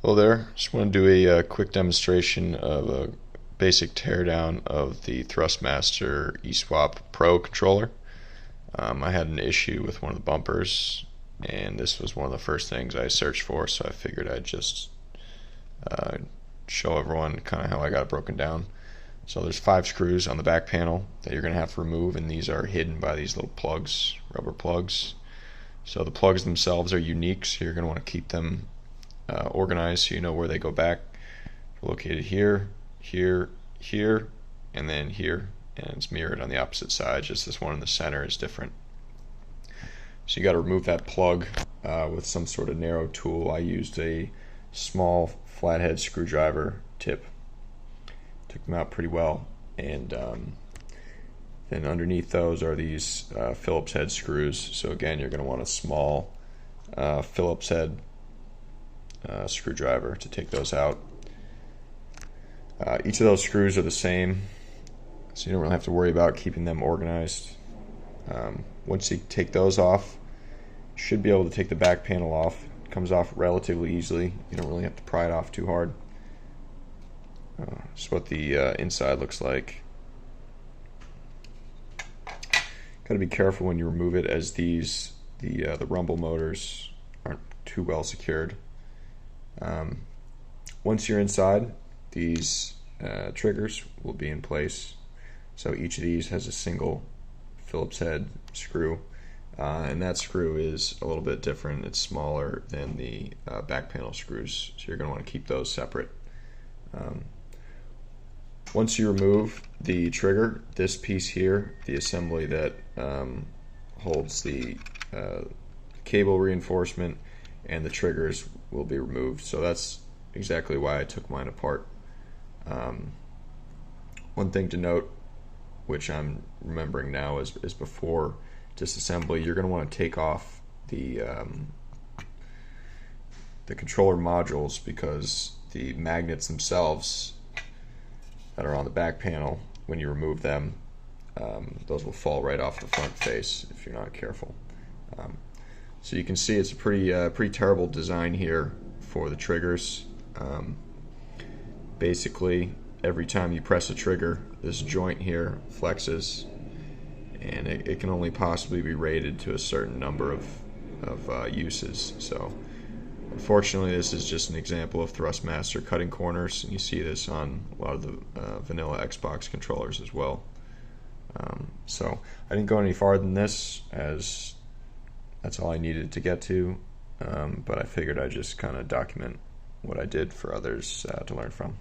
Hello there. Just want to do a quick demonstration of a basic teardown of the Thrustmaster eSwap Pro controller. I had an issue with one of the bumpers, and this was one of the first things I searched for, so I figured I'd just show everyone kind of how I got it broken down. So there's 5 screws on the back panel that you're going to have to remove, and these are hidden by these little plugs, rubber plugs. So the plugs themselves are unique, so you're going to want to keep them organized so you know where they go back. They're located here, here, here, and then here, and it's mirrored on the opposite side, just this one in the center is different. So you got to remove that plug with some sort of narrow tool. I used a small flathead screwdriver tip. Took them out pretty well, and then underneath those are these Phillips head screws. So again, you're going to want a small Phillips head screwdriver to take those out. Each of those screws are the same, so you don't really have to worry about keeping them organized. Once you take those off, you should be able to take the back panel off. It comes off relatively easily. You don't really have to pry it off too hard. This is what the inside looks like. Got to be careful when you remove it, as the rumble motors aren't too well secured. Once you're inside, these triggers will be in place. So each of these has a single Phillips head screw, and that screw is a little bit different. It's smaller than the back panel screws, so you're going to want to keep those separate. Once you remove the trigger, this piece here, the assembly that holds the cable reinforcement and the triggers, will be removed. So that's exactly why I took mine apart. One thing to note, which I'm remembering now, is before disassembly, you're going to want to take off the controller modules, because the magnets themselves that are on the back panel, when you remove them, those will fall right off the front face if you're not careful. So you can see it's a pretty terrible design here for the triggers. Basically, every time you press a trigger, this joint here flexes, and it can only possibly be rated to a certain number of uses. So unfortunately, this is just an example of Thrustmaster cutting corners, and you see this on a lot of the vanilla Xbox controllers as well. So I didn't go any farther than this, as that's all I needed to get to, but I figured I'd just kind of document what I did for others to learn from.